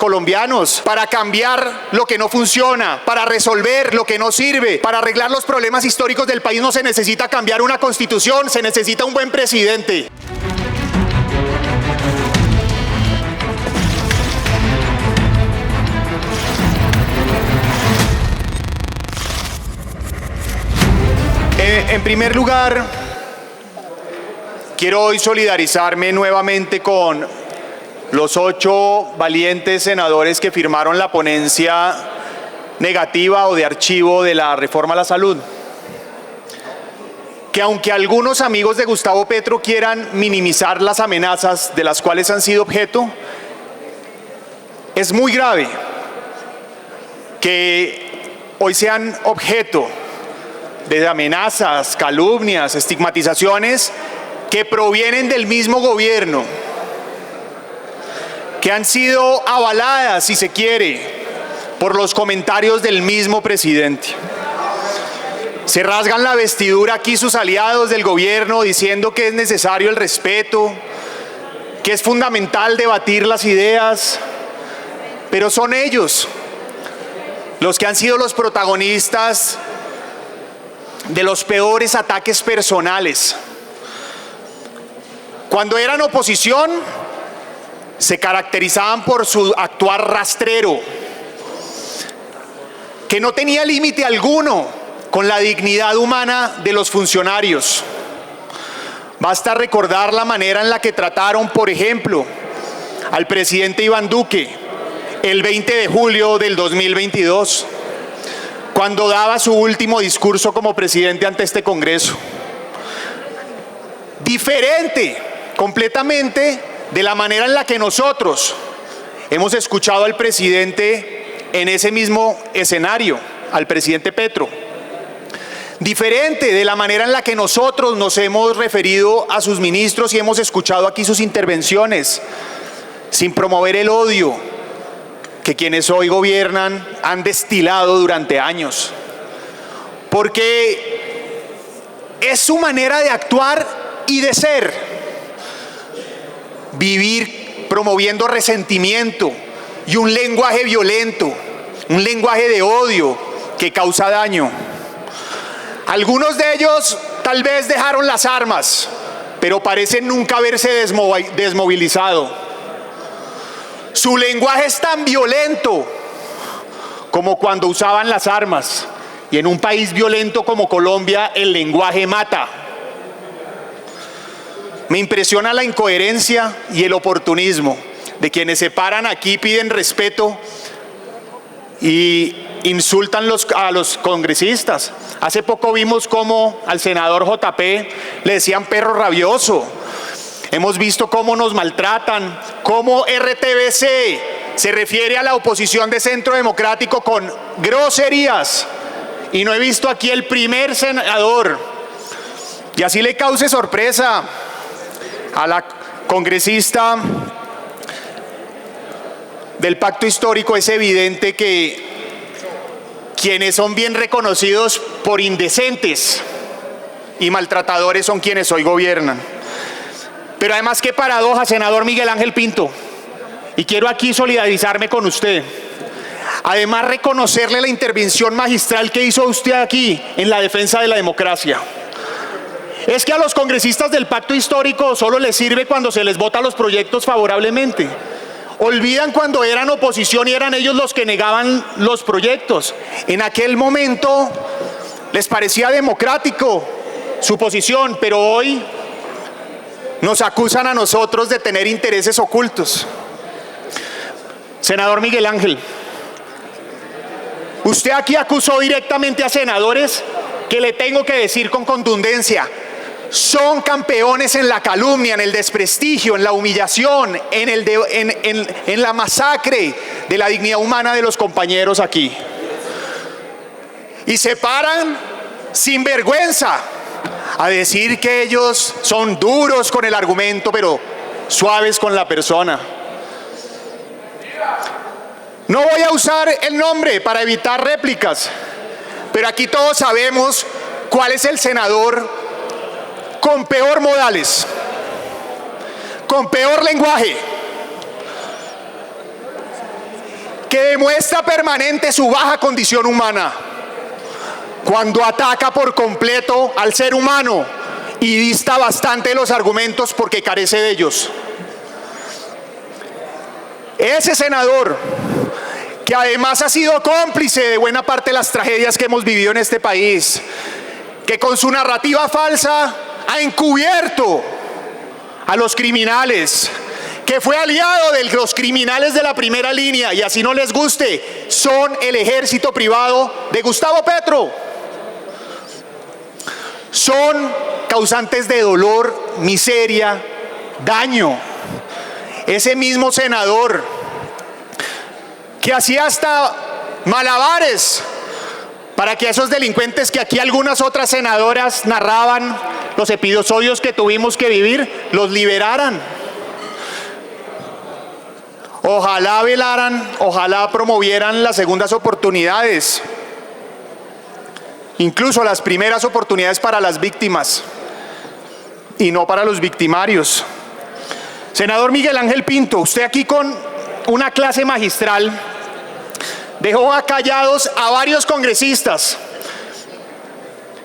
colombianos. Para cambiar lo que no funciona, para resolver lo que no sirve, para arreglar los problemas históricos del país no se necesita cambiar una constitución, se necesita un buen presidente. En primer lugar, quiero hoy solidarizarme nuevamente con los 8 valientes senadores que firmaron la ponencia negativa o de archivo de la reforma a la salud. Que aunque algunos amigos de Gustavo Petro quieran minimizar las amenazas de las cuales han sido objeto, es muy grave que hoy sean objeto de amenazas, calumnias, estigmatizaciones que provienen del mismo gobierno, que han sido avaladas, si se quiere, por los comentarios del mismo presidente. Se rasgan la vestidura aquí sus aliados del gobierno diciendo que es necesario el respeto, que es fundamental debatir las ideas, pero son ellos los que han sido los protagonistas de los peores ataques personales. Cuando eran oposición, se caracterizaban por su actuar rastrero, que no tenía límite alguno con la dignidad humana de los funcionarios. Basta recordar la manera en la que trataron, por ejemplo, al presidente Iván Duque el 20 de julio del 2022, cuando daba su último discurso como presidente ante este Congreso. Diferente completamente de la manera en la que nosotros hemos escuchado al presidente en ese mismo escenario, al presidente Petro. Diferente de la manera en la que nosotros nos hemos referido a sus ministros y hemos escuchado aquí sus intervenciones, sin promover el odio que quienes hoy gobiernan han destilado durante años. Porque es su manera de actuar y de ser. Vivir promoviendo resentimiento y un lenguaje violento, un lenguaje de odio que causa daño. Algunos de ellos tal vez dejaron las armas, pero parecen nunca haberse desmovilizado. Su lenguaje es tan violento como cuando usaban las armas. Y en un país violento como Colombia, el lenguaje mata. Me impresiona la incoherencia y el oportunismo de quienes se paran aquí, piden respeto y insultan a los congresistas. Hace poco vimos cómo al senador JP le decían perro rabioso. Hemos visto cómo nos maltratan, cómo RTBC se refiere a la oposición de Centro Democrático con groserías. Y no he visto aquí el primer senador. Y así le cause sorpresa a la congresista del Pacto Histórico, es evidente que quienes son bien reconocidos por indecentes y maltratadores son quienes hoy gobiernan. Pero además, qué paradoja, senador Miguel Ángel Pinto, y quiero aquí solidarizarme con usted. Además, reconocerle la intervención magistral que hizo usted aquí en la defensa de la democracia. Es que a los congresistas del Pacto Histórico solo les sirve cuando se les vota los proyectos favorablemente. Olvidan cuando eran oposición y eran ellos los que negaban los proyectos. En aquel momento les parecía democrático su posición, pero hoy nos acusan a nosotros de tener intereses ocultos. Senador Miguel Ángel, usted aquí acusó directamente a senadores que le tengo que decir con contundencia, son campeones en la calumnia, en el desprestigio, en la humillación, en la masacre de la dignidad humana de los compañeros aquí. Y se paran sin vergüenza a decir que ellos son duros con el argumento, pero suaves con la persona. No voy a usar el nombre para evitar réplicas, pero aquí todos sabemos cuál es el senador con peor modales, con peor lenguaje, que demuestra permanente su baja condición humana, cuando ataca por completo al ser humano y dista bastante de los argumentos porque carece de ellos. Ese senador, que además ha sido cómplice de buena parte de las tragedias que hemos vivido en este país, que con su narrativa falsa ha encubierto a los criminales, que fue aliado de los criminales de la primera línea, y así no les guste, son el ejército privado de Gustavo Petro. Son causantes de dolor, miseria, daño. Ese mismo senador que hacía hasta malabares para que esos delincuentes que aquí algunas otras senadoras narraban los episodios que tuvimos que vivir, los liberaran. Ojalá velaran, ojalá promovieran las segundas oportunidades, incluso las primeras oportunidades para las víctimas y no para los victimarios. Senador Miguel Ángel Pinto, usted aquí con una clase magistral dejó callados a varios congresistas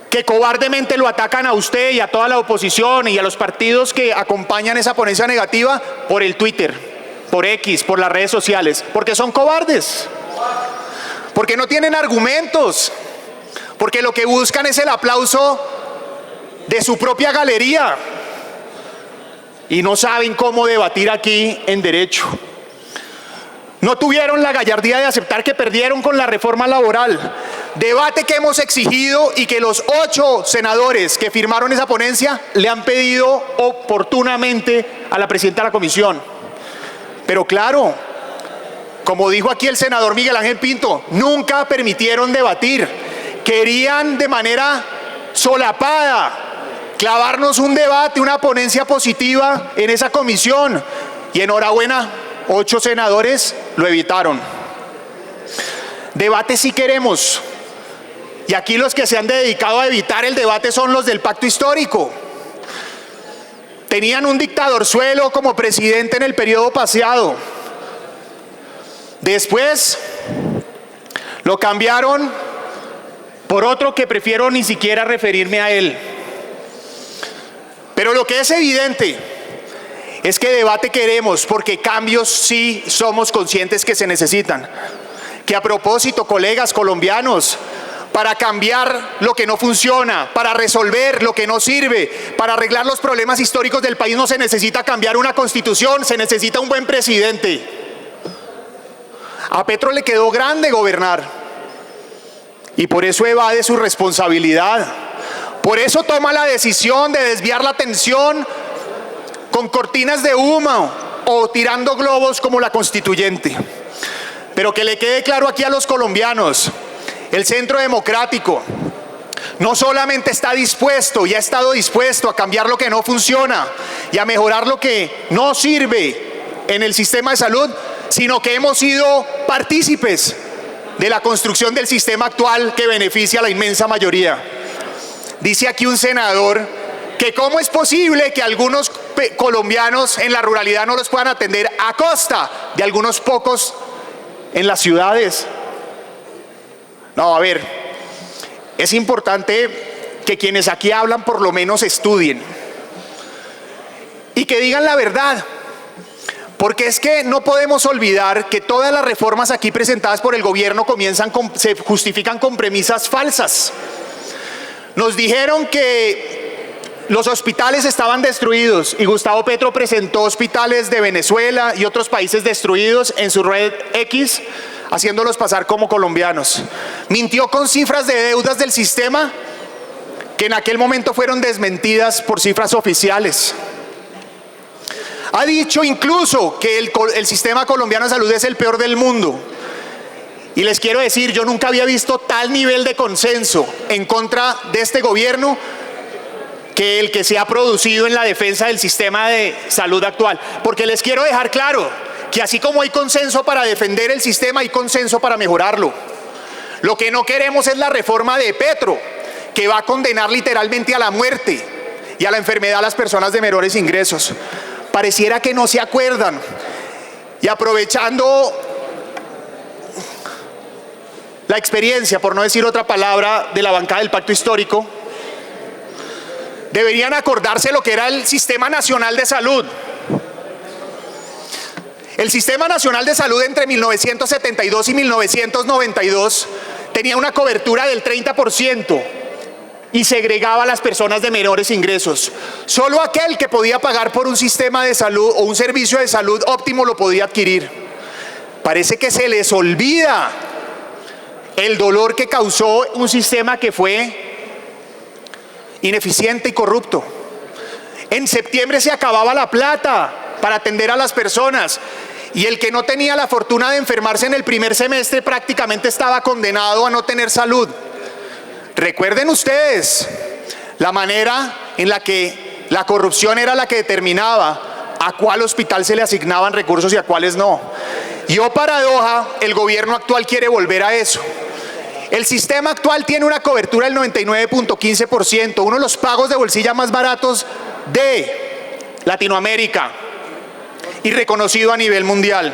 que cobardemente lo atacan a usted y a toda la oposición y a los partidos que acompañan esa ponencia negativa por el Twitter, por X, por las redes sociales, porque son cobardes, porque no tienen argumentos, porque lo que buscan es el aplauso de su propia galería y no saben cómo debatir aquí en derecho. No tuvieron la gallardía de aceptar que perdieron con la reforma laboral, debate que hemos exigido y que los 8 senadores que firmaron esa ponencia le han pedido oportunamente a la presidenta de la comisión. Pero claro, como dijo aquí el senador Miguel Ángel Pinto, nunca permitieron debatir, querían de manera solapada clavarnos un debate, una ponencia positiva en esa comisión, y enhorabuena, 8 senadores lo evitaron. Debate sí queremos, y aquí los que se han dedicado a evitar el debate son los del pacto histórico. Tenían un dictadorzuelo como presidente en el periodo pasado. Después lo cambiaron por otro que prefiero ni siquiera referirme a él. Pero lo que es evidente es que debate queremos, porque cambios sí somos conscientes que se necesitan. Que a propósito, colegas colombianos, para cambiar lo que no funciona, para resolver lo que no sirve, para arreglar los problemas históricos del país, no se necesita cambiar una constitución, se necesita un buen presidente. A Petro le quedó grande gobernar y por eso evade su responsabilidad. Por eso toma la decisión de desviar la atención con cortinas de humo o tirando globos como la constituyente. Pero que le quede claro aquí a los colombianos, el Centro Democrático no solamente está dispuesto y ha estado dispuesto a cambiar lo que no funciona y a mejorar lo que no sirve en el sistema de salud, sino que hemos sido partícipes de la construcción del sistema actual que beneficia a la inmensa mayoría. Dice aquí un senador que cómo es posible que algunos colombianos en la ruralidad no los puedan atender a costa de algunos pocos en las ciudades. No, a ver, es importante que quienes aquí hablan por lo menos estudien y que digan la verdad, porque es que no podemos olvidar que todas las reformas aquí presentadas por el gobierno se justifican con premisas falsas. Nos dijeron que los hospitales estaban destruidos y Gustavo Petro presentó hospitales de Venezuela y otros países destruidos en su red X, haciéndolos pasar como colombianos. Mintió con cifras de deudas del sistema que en aquel momento fueron desmentidas por cifras oficiales. Ha dicho incluso que el sistema colombiano de salud es el peor del mundo. Y les quiero decir, yo nunca había visto tal nivel de consenso en contra de este gobierno que el que se ha producido en la defensa del sistema de salud actual. Porque les quiero dejar claro que así como hay consenso para defender el sistema, hay consenso para mejorarlo. Lo que no queremos es la reforma de Petro, que va a condenar literalmente a la muerte y a la enfermedad a las personas de menores ingresos. Pareciera que no se acuerdan. Y aprovechando la experiencia, por no decir otra palabra, de la bancada del Pacto Histórico, deberían acordarse lo que era el Sistema Nacional de Salud. El Sistema Nacional de Salud entre 1972 y 1992 tenía una cobertura del 30% y segregaba a las personas de menores ingresos. Solo aquel que podía pagar por un sistema de salud o un servicio de salud óptimo lo podía adquirir. Parece que se les olvida el dolor que causó un sistema que fue ineficiente y corrupto. En septiembre se acababa la plata para atender a las personas y el que no tenía la fortuna de enfermarse en el primer semestre prácticamente estaba condenado a no tener salud. Recuerden ustedes la manera en la que la corrupción era la que determinaba a cuál hospital se le asignaban recursos y a cuáles no. Y oh paradoja, el gobierno actual quiere volver a eso. El sistema actual tiene una cobertura del 99.15%, uno de los pagos de bolsilla más baratos de Latinoamérica y reconocido a nivel mundial.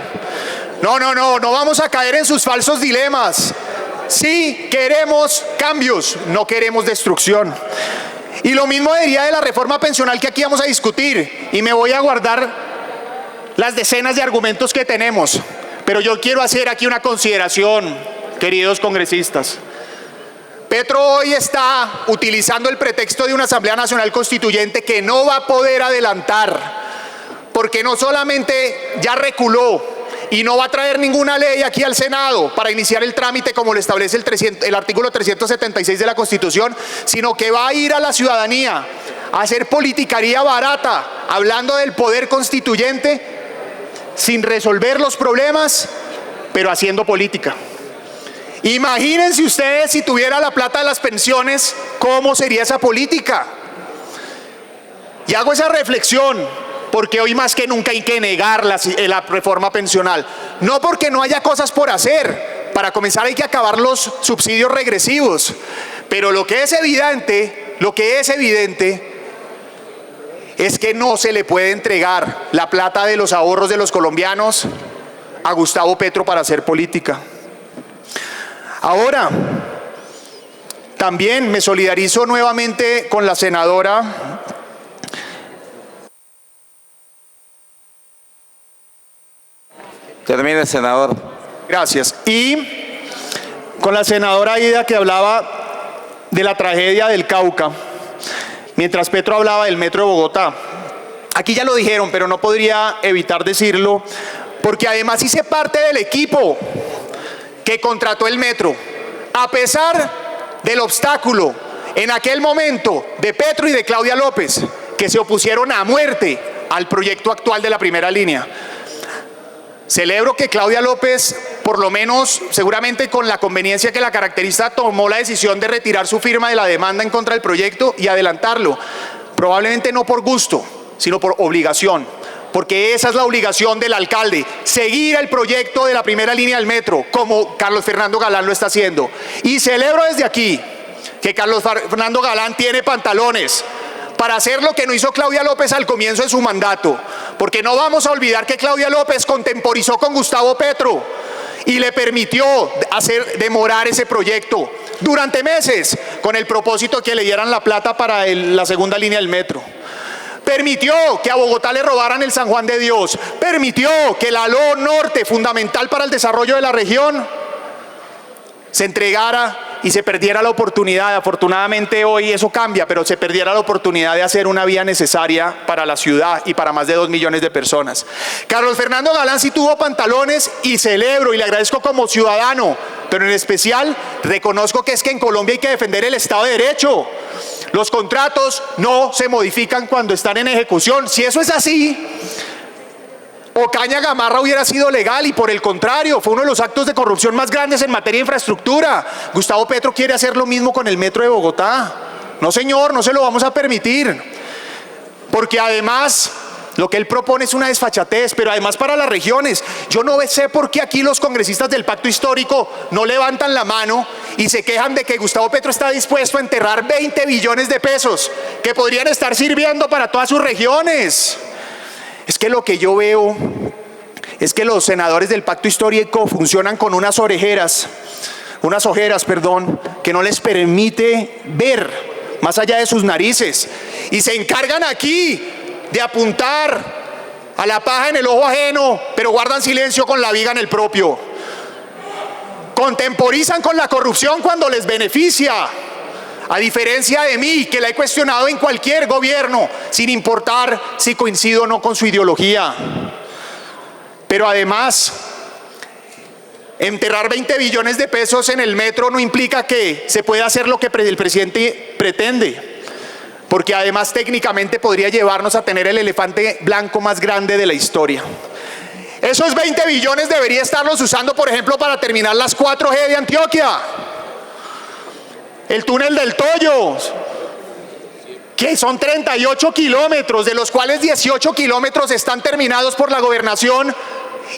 No vamos a caer en sus falsos dilemas. Sí queremos cambios, no queremos destrucción. Y lo mismo diría de la reforma pensional que aquí vamos a discutir, y me voy a guardar las decenas de argumentos que tenemos, pero yo quiero hacer aquí una consideración, queridos congresistas. Petro hoy está utilizando el pretexto de una Asamblea Nacional Constituyente que no va a poder adelantar, porque no solamente ya reculó y no va a traer ninguna ley aquí al Senado para iniciar el trámite como lo establece el artículo 376 de la Constitución, sino que va a ir a la ciudadanía a hacer politicaría barata, hablando del poder constituyente, sin resolver los problemas, pero haciendo política. Imagínense ustedes si tuviera la plata de las pensiones, ¿cómo sería esa política? Y hago esa reflexión porque hoy más que nunca hay que negar la reforma pensional. No porque no haya cosas por hacer. Para comenzar hay que acabar los subsidios regresivos. Pero lo que es evidente es que no se le puede entregar la plata de los ahorros de los colombianos a Gustavo Petro para hacer política. Ahora, también me solidarizo nuevamente con la senadora Termine, senador. Gracias. Y con la senadora Aida, que hablaba de la tragedia del Cauca, mientras Petro hablaba del metro de Bogotá. Aquí ya lo dijeron, pero no podría evitar decirlo, porque además hice parte del equipo que contrató el metro, a pesar del obstáculo en aquel momento de Petro y de Claudia López, que se opusieron a muerte al proyecto actual de la primera línea. Celebro que Claudia López, por lo menos seguramente con la conveniencia que la caracteriza, tomó la decisión de retirar su firma de la demanda en contra del proyecto y adelantarlo. Probablemente no por gusto, sino por obligación, porque esa es la obligación del alcalde, seguir el proyecto de la primera línea del metro, como Carlos Fernando Galán lo está haciendo. Y celebro desde aquí que Carlos Fernando Galán tiene pantalones para hacer lo que no hizo Claudia López al comienzo de su mandato, porque no vamos a olvidar que Claudia López contemporizó con Gustavo Petro y le permitió demorar ese proyecto durante meses con el propósito de que le dieran la plata para la segunda línea del metro. Permitió que a Bogotá le robaran el San Juan de Dios, permitió que la LO Norte, fundamental para el desarrollo de la región, se entregara y se perdiera la oportunidad. Afortunadamente hoy eso cambia, pero se perdiera la oportunidad de hacer una vía necesaria para la ciudad y para más de 2 millones de personas. Carlos Fernando Galán sí tuvo pantalones y celebro y le agradezco como ciudadano, pero en especial reconozco que es que en Colombia hay que defender el Estado de Derecho. Los contratos no se modifican cuando están en ejecución. Si eso es así, Ocaña Gamarra hubiera sido legal y por el contrario, fue uno de los actos de corrupción más grandes en materia de infraestructura. Gustavo Petro quiere hacer lo mismo con el metro de Bogotá. No señor, no se lo vamos a permitir. Porque además, lo que él propone es una desfachatez, pero además para las regiones. Yo no sé por qué aquí los congresistas del Pacto Histórico no levantan la mano y se quejan de que Gustavo Petro está dispuesto a enterrar 20 billones de pesos que podrían estar sirviendo para todas sus regiones. Es que lo que yo veo es que los senadores del Pacto Histórico funcionan con unas orejeras que no les permite ver más allá de sus narices. Y se encargan aquí de apuntar a la paja en el ojo ajeno, pero guardan silencio con la viga en el propio. Contemporizan con la corrupción cuando les beneficia, a diferencia de mí, que la he cuestionado en cualquier gobierno, sin importar si coincido o no con su ideología. Pero además, enterrar 20 billones de pesos en el metro no implica que se pueda hacer lo que el presidente pretende, porque además técnicamente podría llevarnos a tener el elefante blanco más grande de la historia. Esos 20 billones debería estarlos usando, por ejemplo, para terminar las 4G de Antioquia, el túnel del Toyo, que son 38 kilómetros, de los cuales 18 kilómetros están terminados por la gobernación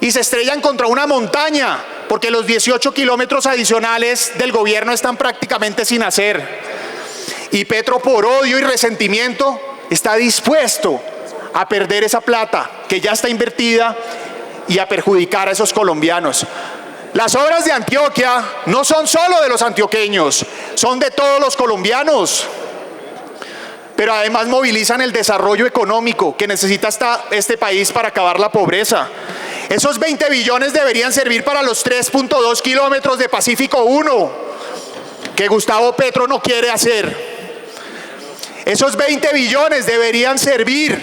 y se estrellan contra una montaña, porque los 18 kilómetros adicionales del gobierno están prácticamente sin hacer. Y Petro, por odio y resentimiento, está dispuesto a perder esa plata que ya está invertida y a perjudicar a esos colombianos. Las obras de Antioquia no son solo de los antioqueños, son de todos los colombianos, pero además movilizan el desarrollo económico que necesita este país para acabar la pobreza. Esos 20 billones deberían servir para los 3.2 kilómetros de Pacífico 1, que Gustavo Petro no quiere hacer. Esos 20 billones deberían servir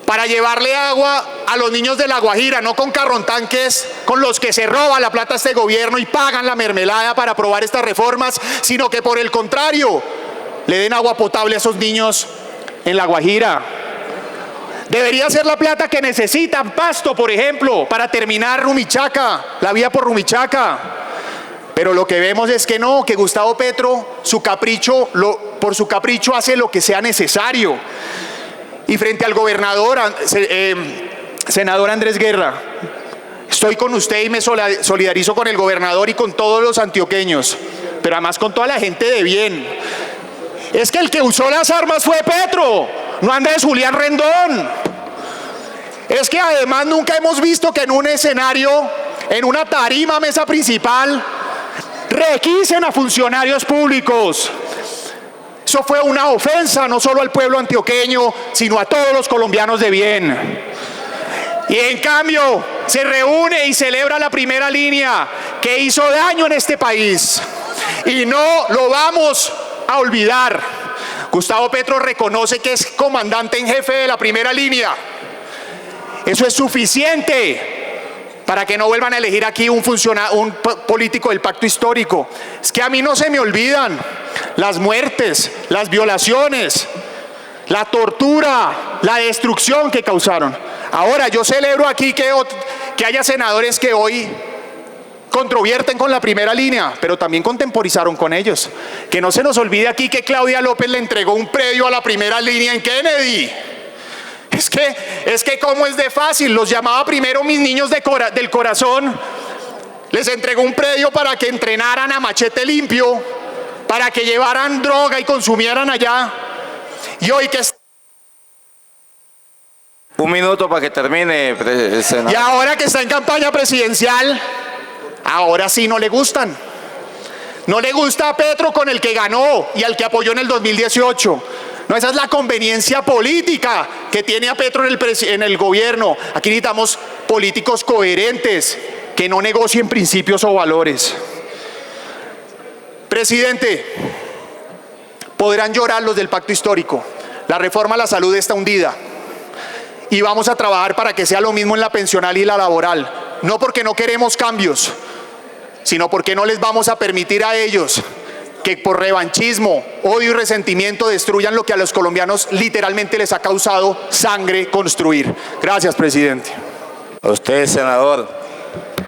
para llevarle agua a los niños de La Guajira, no con carrontanques con los que se roba la plata este gobierno y pagan la mermelada para aprobar estas reformas, sino que por el contrario, le den agua potable a esos niños en La Guajira. Debería ser la plata que necesitan Pasto, por ejemplo, para terminar Rumichaca, la vía por Rumichaca. Pero lo que vemos es que no, que Gustavo Petro, por su capricho hace lo que sea necesario. Y frente al gobernador, senador Andrés Guerra, estoy con usted y me solidarizo con el gobernador y con todos los antioqueños, pero además con toda la gente de bien. Es que el que usó las armas fue Petro, no Andrés Julián Rendón. Es que además nunca hemos visto que en un escenario, en una tarima, mesa principal, requisen a funcionarios públicos. Eso fue una ofensa no solo al pueblo antioqueño, sino a todos los colombianos de bien. Y en cambio, se reúne y celebra la primera línea que hizo daño en este país. Y no lo vamos a olvidar. Gustavo Petro reconoce que es comandante en jefe de la primera línea. Eso es suficiente para que no vuelvan a elegir aquí un político del pacto histórico. Es que a mí no se me olvidan las muertes, las violaciones, la tortura, la destrucción que causaron. Ahora, yo celebro aquí que haya senadores que hoy controvierten con la primera línea, pero también contemporizaron con ellos. Que no se nos olvide aquí que Claudia López le entregó un predio a la primera línea en Kennedy. Es que cómo es de fácil, los llamaba primero mis niños del corazón, les entregó un predio para que entrenaran a machete limpio, para que llevaran droga y consumieran allá. Y hoy que... Un minuto para que termine, senador. Y ahora que está en campaña presidencial, ahora sí no le gustan. No le gusta a Petro, con el que ganó y al que apoyó en el 2018. No, esa es la conveniencia política que tiene a Petro en el gobierno. Aquí necesitamos políticos coherentes, que no negocien principios o valores. Presidente, podrán llorar los del pacto histórico. La reforma a la salud está hundida. Y vamos a trabajar para que sea lo mismo en la pensional y la laboral. No porque no queremos cambios, sino porque no les vamos a permitir a ellos que por revanchismo, odio y resentimiento destruyan lo que a los colombianos literalmente les ha causado sangre construir. Gracias, presidente. A usted, senador.